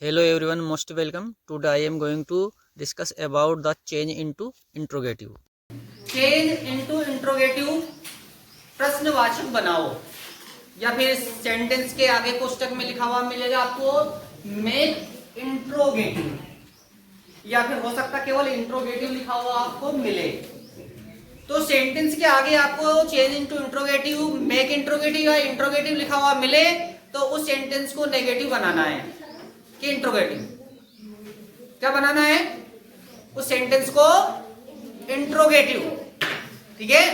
Hello everyone, most welcome. Today I am going to discuss about the change into interrogative. Change into interrogative प्रश्नवाचक बनाओ, या फिर sentence के आगे कोष्टक में लिखा हुआ मिलेगा आपको मेक इंट्रोगेटिव, या फिर हो सकता केवल इंट्रोगेटिव लिखा हुआ आपको मिले। तो सेंटेंस के आगे आपको change into interrogative, make interrogative या इंट्रोगेटिव लिखा हुआ मिले तो उस सेंटेंस को नेगेटिव बनाना है कि इंट्रोगेटिव। क्या बनाना है? उस सेंटेंस को इंट्रोगेटिव। ठीक है,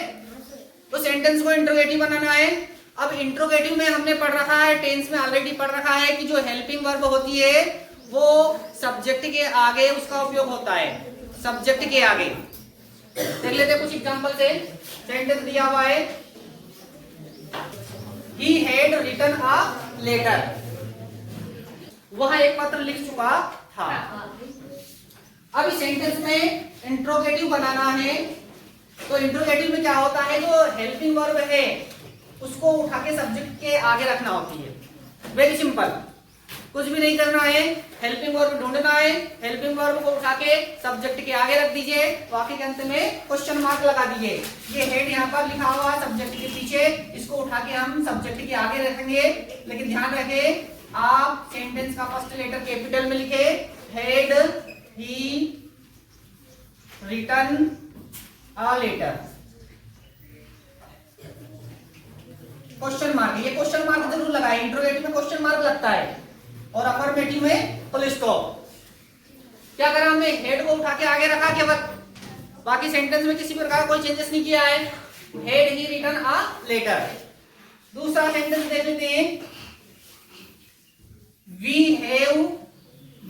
तो सेंटेंस को इंट्रोगेटिव बनाना है। अब इंट्रोगेटिव में हमने पढ़ रखा है, टेंस में ऑलरेडी पढ़ रखा है कि जो हेल्पिंग वर्ब होती है वो सब्जेक्ट के आगे उसका उपयोग होता है। सब्जेक्ट के आगे देख लेते कुछ एग्जांपल से। सेंटेंस दिया हुआ है, he had written a letter, वह एक पत्र लिख चुका था। अब इस सेंटेंस में इंट्रोगेटिव बनाना है, तो इंट्रोगेटिव में क्या होता है, जो हेल्पिंग वर्ब है उसको उठा के सब्जेक्ट के आगे रखना होती है। वेरी सिंपल, कुछ भी नहीं करना है, हेल्पिंग वर्ब ढूंढना है, हेल्पिंग वर्ब को उठा के सब्जेक्ट के आगे रख दीजिए, वाक्य के अंत में क्वेश्चन मार्क लगा दीजिए। ये हेड यहाँ पर लिखा हुआ है सब्जेक्ट के पीछे, इसको उठा के हम सब्जेक्ट के आगे रखेंगे। लेकिन ध्यान रखें, आप सेंटेंस का फर्स्ट लेटर कैपिटल में लिखे, had he written a letter, question mark, ये क्वेश्चन मार्क जरूर लगाए। इंट्रोगेटिव में क्वेश्चन मार्क लगता है और अफर्मेटिव में फुल स्टॉप। क्या करा हमने? हेड को उठा के आगे रखा केवल, बाकी सेंटेंस में किसी प्रकार कोई चेंजेस नहीं किया है। Had he written a letter. दूसरा सेंटेंस देख लेते हैं, we have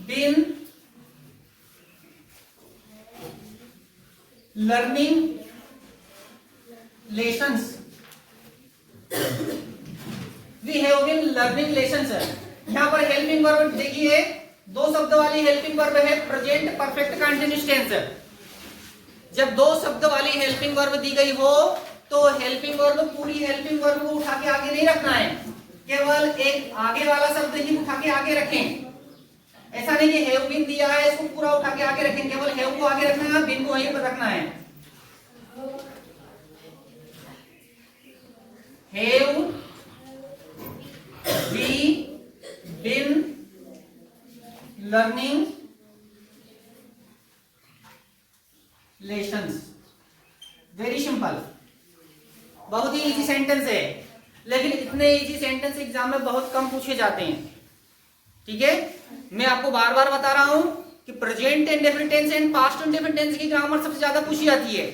been learning lessons, we have been learning lessons. यहां पर हेल्पिंग वर्ब देखिए, दो शब्द वाली हेल्पिंग वर्ब है, प्रेजेंट परफेक्ट कंटीन्यूअस टेंस। जब दो शब्द वाली हेल्पिंग वर्ब दी गई हो तो हेल्पिंग वर्ब, पूरी हेल्पिंग वर्ब को उठा के आगे नहीं रखना है, केवल एक आगे वाला शब्द ही उठा के आगे रखें। ऐसा नहीं कि हैव बीन दिया है इसको पूरा उठा के आगे रखें, केवल हैव को आगे रखना है, बीन को वहीं पर रखना है। Have we been learning lessons. Very simple, बहुत ही इजी सेंटेंस है, लेकिन इतने इजी सेंटेंस एग्जाम में बहुत कम पूछे जाते हैं। ठीक है, मैं आपको बार बार बता रहा हूं कि present indefinite tense and past indefinite tense की ग्रामर सबसे ज्यादा पूछी जाती है।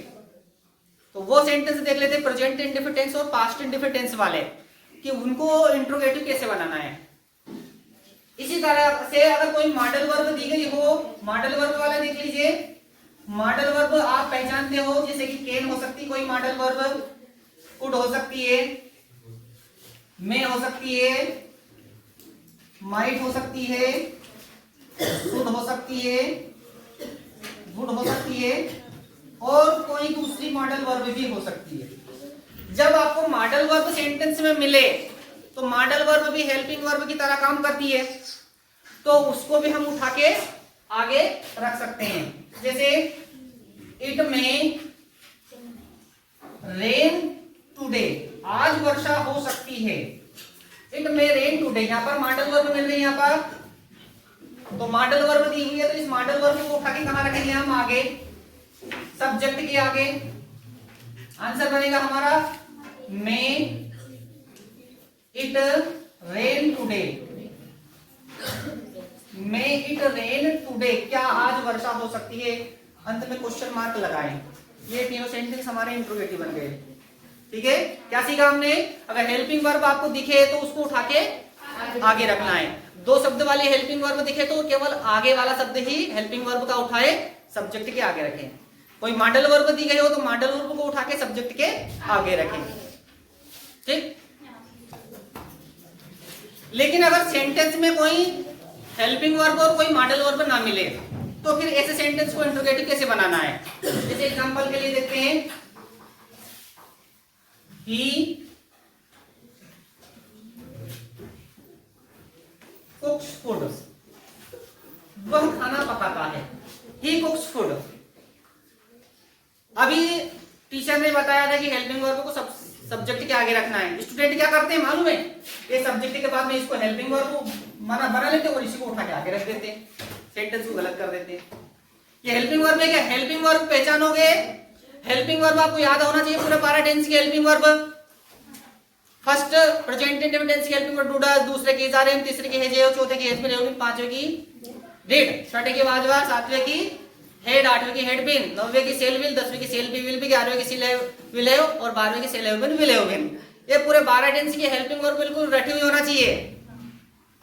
तो वो सेंटेंस देख लेते हैं, प्रेजेंट इंडेफिनिट टेंस और पास्ट इंडेफिनिट टेंस वाले, कि उनको इंट्रोगेटिव कैसे बनाना है। इसी तरह से अगर कोई मॉडल वर्ब दी गई हो, मॉडल वर्ब वाला देख लीजिए। मॉडल वर्ब आप पहचानते हो, जैसे कि कैन हो सकती है कोई मॉडल वर्ब, कुड हो सकती है, मे हो सकती है, माइट हो सकती है, शुड हो सकती है, वुड हो सकती है, और कोई दूसरी मॉडल वर्ब भी हो सकती है। जब आपको मॉडल वर्ब सेंटेंस में मिले तो मॉडल वर्ब भी हेल्पिंग वर्ब की तरह काम करती है, तो उसको भी हम उठा के आगे रख सकते हैं। जैसे इट में रेन टुडे, आज वर्षा हो सकती है। इट में रेन टुडे, यहां पर मॉडल वर्ब मिल रही है, यहां पर तो मॉडल वर्ब दी हुई है, तो इस मॉडल वर्ब को उठा के कहां रखेंगे हम? आगे, सब्जेक्ट के आगे। आंसर बनेगा हमारा may it rain today, may it rain today, क्या आज वर्षा हो सकती है। अंत में क्वेश्चन मार्क लगाएं। ये तीनों सेंटेंस हमारे इंट्रोगेटिव बन गए। ठीक है, क्या सीखा हमने? अगर हेल्पिंग वर्ब आपको दिखे तो उसको उठा के आगे रखना है। दो शब्द वाली हेल्पिंग वर्ब दिखे तो केवल आगे वाला शब्द ही हेल्पिंग वर्ब का उठाए, सब्जेक्ट के आगे रखें। कोई मॉडल वर्ब दी गई हो तो मॉडल वर्ब को उठा के सब्जेक्ट के आगे रखें। ठीक, लेकिन अगर सेंटेंस में कोई हेल्पिंग वर्ब और कोई मॉडल वर्ब ना मिले तो फिर ऐसे सेंटेंस को इंट्रोगेटिव कैसे बनाना है? जैसे एग्जांपल के लिए देखते हैं, ही कुक्स फूड, वह खाना पकाता है। ही कुक्स फूड। अभी टीचर ने बताया था कि हेल्पिंग वर्ब को सब्जेक्ट के आगे रखना है। स्टूडेंट क्या करते हैं मालूम है, ये सब्जेक्ट के बाद में इसको हेल्पिंग वर्ब को बना लेते और इसी को उठा के आगे रख देते, सेंटेंस को गलत कर देते। ये हेल्पिंग वर्ब है क्या? हेल्पिंग वर्ब पहचानोगे? हेल्पिंग वर्ब आपको याद होना चाहिए पूरे 12 टेंस की helping verb. First present indefinite की हेल्पिंग वर्ब डू डज, दूसरे की इज आर एम, तीसरे की हैज हैव, चौथे की हैज बीन हैव बीन, पांचवे की डिड, छठे की वाज वाज, सातवें की हेड, आठवें की हेड बीन, नौवें की सेल विल, 10वें की सेल बी विल बी, 11वें की सेल विल हैव और 12वें की cell have been will have been. ये पूरे 12 टेंस की हेल्पिंग वर्ब बिल्कुल रटी हुई होना चाहिए।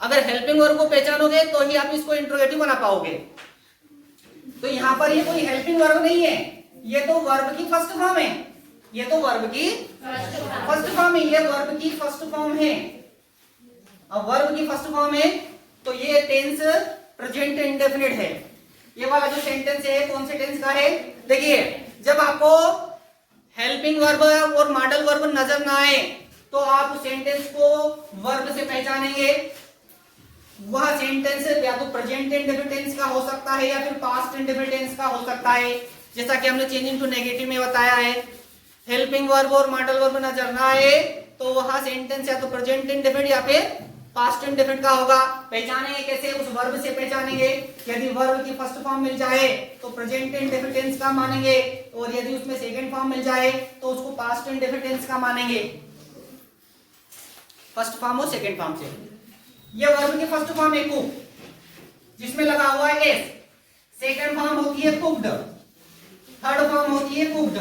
अगर हेल्पिंग वर्ब को पहचानोगे तो ही आप इसको इंट्रोगेटिव बना पाओगे। तो यहाँ पर ये कोई हेल्पिंग वर्ब नहीं है, ये तो वर्ब की फर्स्ट फॉर्म है। ये तो वर्ब की फर्स्ट फॉर्म है, ये वर्ब की फर्स्ट फॉर्म है। अब वर्ब की फर्स्ट फॉर्म है तो ये टेंस प्रेजेंट इंडेफिनिट है। ये वाला जो सेंटेंस है कौन से टेंस का है? देखिए, जब आपको हेल्पिंग वर्ब और मॉडल वर्ब नजर ना आए तो आप उस सेंटेंस को वर्ब से पहचानेंगे। वह सेंटेंस या तो प्रेजेंट इंडेफिनिट टेंस का हो सकता है या फिर पास्ट इंडेफिनिट टेंस का हो सकता है, जैसा कि हमने चेंज इनटू नेगेटिव में बताया है। हेल्पिंग वर्ब और मॉडल वर्ब नजर ना आए तो वह सेंटेंस या तो प्रेजेंट इंडेफिनिट या फिर पास्ट इंडेफिनिट का होगा। पहचानेंगे कैसे? उस वर्ब से पहचानेंगे। यदि वर्ब की फर्स्ट फॉर्म मिल जाए तो प्रेजेंट इंडेफिनिट टेंस का मानेंगे और यदि उसमें सेकंड फॉर्म मिल जाए तो उसको पास्ट इंडेफिनिट टेंस का मानेंगे, फर्स्ट फॉर्म और सेकंड फॉर्म से। ये वर्ब की फर्स्ट फॉर्म है कुक, जिसमें लगा हुआ है एस। सेकंड फॉर्म होती है कुक्ड, थर्ड फॉर्म होती है कुक्ड।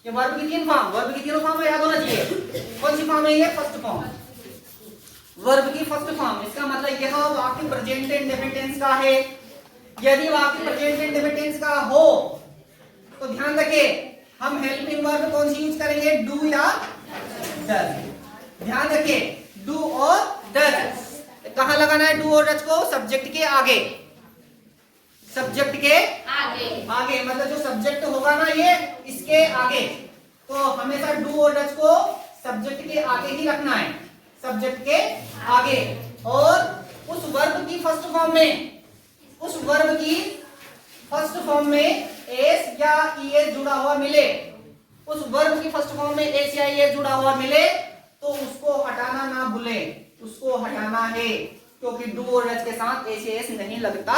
ये वर्ब की तीन फॉर्म, वर्ब की तीनों फॉर्म याद होना चाहिए। कौन सी फॉर्म है ये? फर्स्ट फॉर्म, वर्ब की फर्स्ट फॉर्म। इसका मतलब यह वाक्य प्रेजेंट इंडेफिनिट टेंस का है। यदि वाक्य प्रेजेंट इंडेफिनिट टेंस का हो तो ध्यान रखिए, हम हेल्पिंग वर्ब कौन सी यूज करेंगे? डू या डज। ध्यान रखिए, डू और डज। कहां लगाना है डू और डज को? सब्जेक्ट के आगे। सब्जेक्ट के आगे मतलब जो सब्जेक्ट होगा ना ये इसके आगे, तो हमेशा डू और डज को सब्जेक्ट के आगे ही रखना है, सब्जेक्ट के आगे। और उस वर्ब की फर्स्ट फॉर्म में, उस वर्ब की फर्स्ट फॉर्म में एस या ईएस जुड़ा हुआ मिले, उस वर्ब की फर्स्ट फॉर्म में एस या ईएस जुड़ा हुआ मिले तो उसको हटाना ना भूले, उसको हटाना है, क्योंकि डू और डज के साथ एस या एस नहीं लगता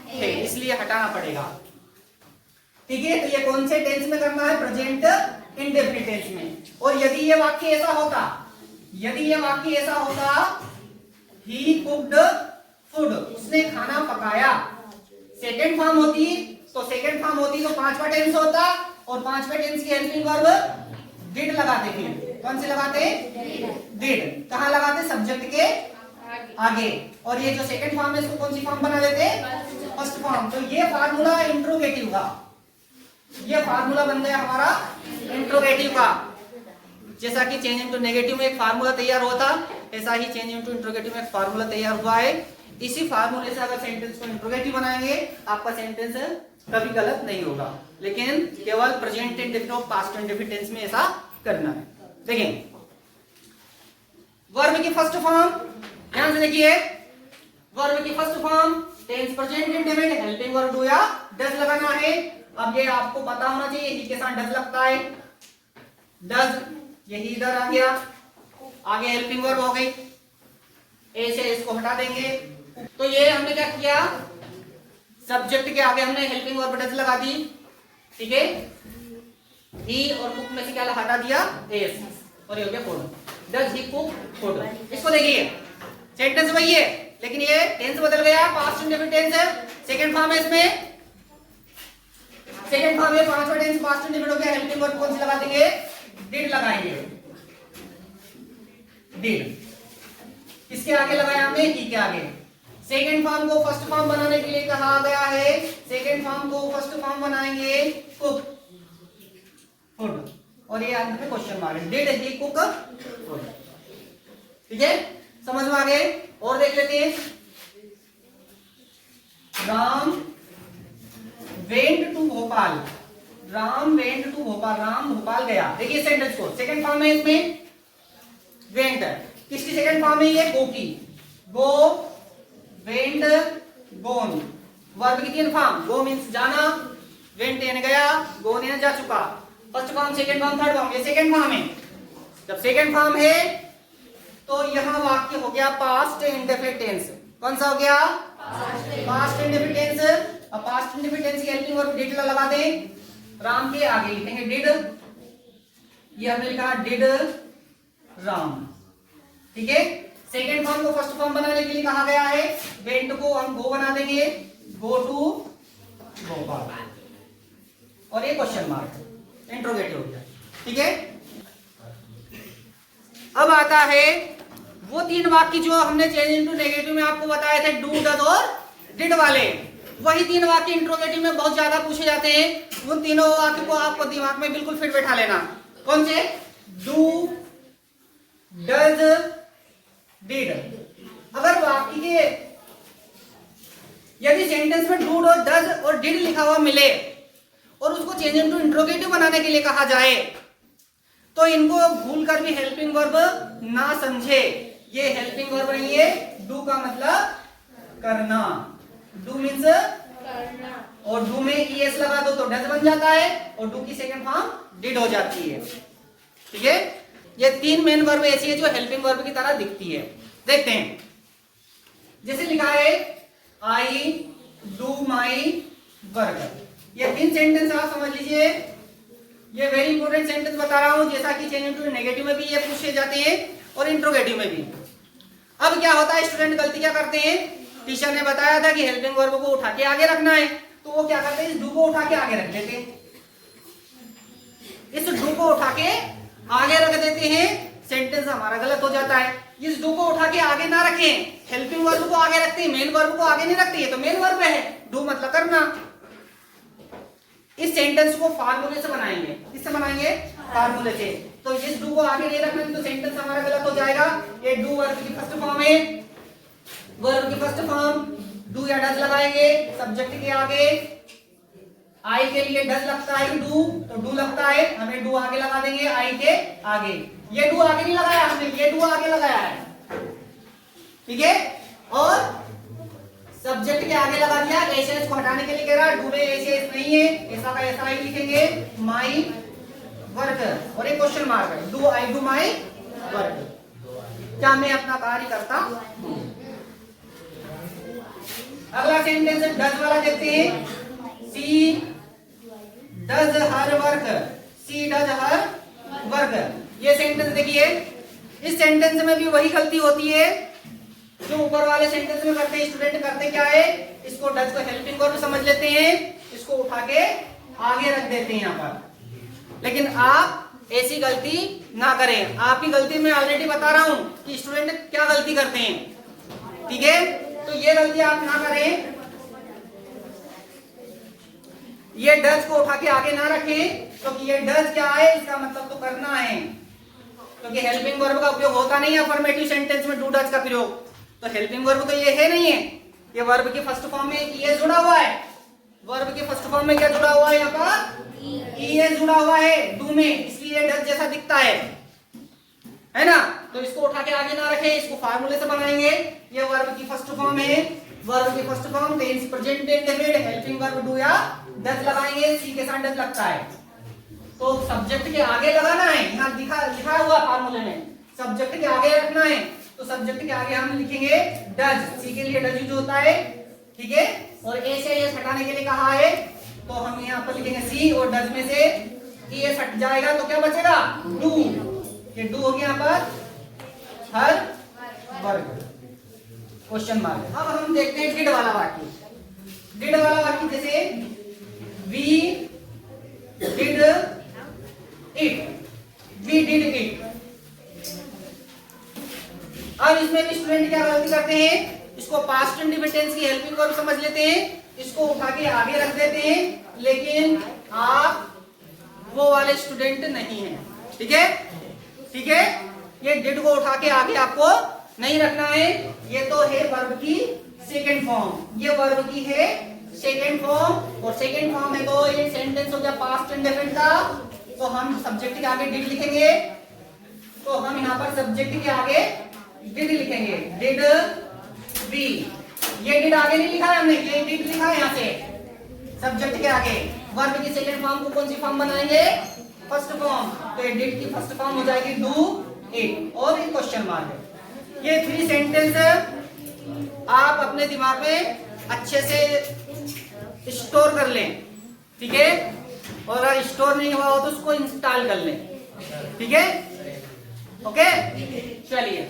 है, इसलिए हटाना पड़ेगा। ठीक है, तो ये कौन से टेंस में करना है? प्रेजेंट इंडेफिनिट टेंस में। और यदि ये वाक्य ऐसा होता, यदि ये वाक्य ऐसा होता, ही कुक्ड फूड, उसने खाना पकाया, सेकंड फॉर्म होती तो सेकंड फॉर्म होती तो पांचवा टेंस होता और पांचवे टेंस की हेल्पिंग वर्ब डिड लगाते थे। कौन से लगाते? डिड। कहां लगाते? सब्जेक्ट के आगे। और ये जो सेकंड फॉर्म है इसको कौन सी फॉर्म बना देते? First form. तो ये फार्मूला इंट्रोगेटिव का, ये फार्मूला बन गया हमारा इंट्रोगेटिव का। जैसा कि चेंज इनटू नेगेटिव में एक फार्मूला तैयार हुआ था, ऐसा ही चेंज इनटू इंट्रोगेटिव में एक फार्मूला तैयार हुआ है। इसी फार्मूले से अगर सेंटेंस को इंट्रोगेटिव बनाएंगे आपका सेंटेंस कभी गलत नहीं होगा, लेकिन केवल प्रेजेंट इंडेफिनिट और पास्ट इंडेफिनिट टेंस में ऐसा करना है। देखिए, वर्ब की फर्स्ट फॉर्म ध्यान से देखिए, वर्ब की first form tense present indefinite, helping verb do या डज लगाना है। अब ये आपको पता होना चाहिए, ही के साथ डज लगता है, डज यही इधर आ गया, आगे हेल्पिंग वर्ब हो गई, ए से इसको हटा देंगे। तो ये हमने क्या किया? सब्जेक्ट के आगे हमने हेल्पिंग वर्ब डज लगा दी, ठीक है। ही और कुक में से क्या हटा दिया? एस, और ये हो गया food. Does he cook food. इसको देखिए, सेंटेंस वही है लेकिन ये टेंस बदल गया, पास्ट इंडेफिनिट टेंस है, सेकंड फॉर्म है इसमें, सेकंड फॉर्म है, पांचवा टेंस पास्ट इंडेफिनिट हो गया। हेल्पिंग वर्ब कौन सी लगा देंगे? डिड लगाएंगे, डिड। किसके आगे लगाया हमने? ही के आगे। सेकंड फॉर्म को फर्स्ट फॉर्म बनाने के लिए कहा गया है, सेकंड फॉर्म को फर्स्ट फॉर्म बनाएंगे कुक फूड, और ये अंत में question mark, did he cook food. ठीक है, समझ में आ गए? और देख लेते हैं, Ram went to Bhopal, Ram went to Bhopal, Ram Bhopal गया। देखिए सेंटेंस को, सेकंड फॉर्म है इसमें वेंट, किसकी सेकंड फॉर्म है? ये गो की, गो वेंट gone. वर्ब की 3 फॉर्म, गो मीन्स जाना, वेंट यानी गया, गोन यानी जा चुका। First form, second form, third form, ये सेकंड फॉर्म है। जब सेकंड फॉर्म है तो यहाँ वाक्य हो गया पास्ट इंडेफिनिट टेंस। कौन सा हो गया? Past indefinite tense. अब पास्ट इंडेफिनिट टेंस की हेल्पिंग वर्ब डिड लगा दें, राम के आगे लिखेंगे डिड, ये हमने लिखा डिड राम, ठीक है। सेकेंड फॉर्म को फर्स्ट फॉर्म बनाने के लिए कहा गया है, वेंट को हम गो बना देंगे, गो टू भोपाल, और ये क्वेश्चन मार्क इंट्रोगेटिव हो गया, ठीक है। अब आता है वो 3 वाक्य जो हमने चेंज इनटू नेगेटिव में आपको बताए थे, डू, डज और डिड वाले, वही 3 वाक्य इंट्रोगेटिव में बहुत ज्यादा पूछे जाते हैं। उन तीनों वाक्य को आपको दिमाग में बिल्कुल फिट बैठा लेना। कौन से? Do, does, did. अगर वाक्य के यदि सेंटेंस में डू, डज और डिड लिखा हुआ मिले और उसको चेंज इनटू इंट्रोगेटिव बनाने के लिए कहा जाए तो इनको भूलकर भी हेल्पिंग वर्ब ना समझे। ये हेल्पिंग वर्ब नहीं है, डू का मतलब करना, डू मीन्स करना, और डू में ईएस लगा दो तो डज बन जाता है, और डू की सेकंड फॉर्म डिड हो जाती है, ठीक है। ये 3 मेन वर्ब ऐसी है जो हेल्पिंग वर्ब की तरह दिखती है। देखते हैं, जैसे लिखा है आई डू माई वर्क, ये 3 सेंटेंस आप समझ लीजिए। ये वेरी इंपॉर्टेंट सेंटेंस बता रहा हूं, जैसा कि चेंज इनटू नेगेटिव में भी ये पूछे जाते हैं और इंट्रोगेटिव में भी। अब क्या होता है, स्टूडेंट गलती क्या करते हैं, टीचर ने बताया था कि हेल्पिंग वर्ब को उठा के आगे रखना है, तो वो क्या करते हैं, इस डू को उठा के आगे रख देते हैं, इस डू को उठा के आगे रख देते हैं, सेंटेंस हमारा गलत हो जाता है। इस डू को उठा के आगे ना रखें, हेल्पिंग वर्ब को आगे रखते हैं, मेन वर्ब को आगे नहीं रखते, ये तो मेन वर्ब है, डू मतलब करना। इस सेंटेंस को फार्मूले से बनाएंगे, किससे बनाएंगे, फार्मूले से। तो इस डू को आगे नहीं रखना तो सेंटेंस हमारा गलत हो जाएगा। ये डू वर्ब की फर्स्ट फॉर्म है, वर्ब की फर्स्ट फॉर्म, डू या डज लगाएंगे सब्जेक्ट के आगे, आई के लिए डज लगता है डू, तो डू लगता है, हमें डू आगे लगा देंगे आई के आगे। ये डू आगे नहीं लगाया हमने, ये डू आगे लगाया है, ठीक है। और सब्जेक्ट के आगे लगा दिया, एस को हटाने के लिए कह रहा, डू में एस नहीं है, ऐसा का ऐसा ही लिखेंगे, माई वर्क, और एक क्वेश्चन मार्क है, do I do my work, क्या मैं अपना कार्य करता हूं। अगला सेंटेंस डज वाला देखते हैं, she does her work, she does her work. ये सेंटेंस देखिए, इस सेंटेंस में भी वही गलती होती है जो ऊपर वाले सेंटेंस में करते हैं। स्टूडेंट करते क्या है, इसको डज को हेल्पिंग वर्ब समझ लेते हैं, इसको उठा के आगे रख देते हैं यहाँ पर। लेकिन आप ऐसी गलती ना करें, आपकी गलती मैं ऑलरेडी बता रहा हूं कि स्टूडेंट क्या गलती करते हैं, ठीक है। तो ये गलती आप ना करें, ये डज को उठा के आगे ना रखें, क्योंकि ये डज क्या है, इसका मतलब तो करना है, क्योंकि हेल्पिंग वर्ब का उपयोग होता नहीं है अफर्मेटिव सेंटेंस में डू डज का प्रयोग। तो हेल्पिंग वर्ब तो ये है नहीं है, ये वर्ब की फर्स्ट फॉर्म में ईएस जुड़ा हुआ है, वर्ब की फर्स्ट फॉर्म में क्या जुड़ा हुआ है, यहाँ पर ईएस जुड़ा हुआ है डू में, इसलिए डज जैसा दिखता है ना। तो इसको उठा के आगे ना रखें, इसको फार्मूले से बनाएंगे। ये वर्ब की फर्स्ट फॉर्म है, वर्ब की first form tense present indefinite, helping verb do या डज लगाएंगे, सी के साथ डज लगता है, तो सब्जेक्ट के आगे लगाना है, यहाँ लिखा हुआ फार्मूले में सब्जेक्ट के आगे रखना है, तो सब्जेक्ट के आगे हम लिखेंगे डज, सी के लिए डज यूज होता है, ठीक है। और ए से एस हटाने के लिए कहा है, तो हम यहाँ पर लिखेंगे सी, और डज में से एस हट जाएगा तो क्या बचेगा, डू, ये डू हो गया यहाँ पर हर वर्ग, क्वेश्चन मार्क। अब हम देखते हैं डिड वाला वाक्य, डिड वाला वाक्य जैसे we did it, we did it. अब इसमें भी स्टूडेंट क्या गलती करते हैं, इसको पास्ट इंडेफिनिट टेंस की हेल्पिंग वर्ब समझ लेते हैं, इसको उठा के आगे रख देते हैं, लेकिन आप वो वाले स्टूडेंट नहीं हैं, ठीक है, ठीक है। ये डिड को उठा के आगे आपको नहीं रखना है, ये तो है वर्ब की सेकेंड फॉर्म, ये वर्ब की है सेकेंड फॉर्म, और सेकेंड फॉर्म है तो ये सेंटेंस हो गया पास्ट इंडेफिनिट का, तो हम सब्जेक्ट के आगे डिड लिखेंगे, तो हम यहाँ पर सब्जेक्ट के आगे डिड लिखेंगे, डिड वी, ये डिड आगे नहीं लिखा है हमने, ये डिड लिखा है यहाँ से सब्जेक्ट के आगे। वर्ब की सेकंड फॉर्म को कौन सी फॉर्म बनाएंगे? First form. तो ये डिड की फर्स्ट फॉर्म हो जाएगी डू इट और ये क्वेश्चन मार्क है। ये 3 सेंटेंस आप अपने दिमाग में अच्छे से स्टोर कर लें, ठीक है? और अगर स्टोर नहीं हुआ हो तो उसको इंस्टॉल कर लें, ठीक है? ओके, चलिए।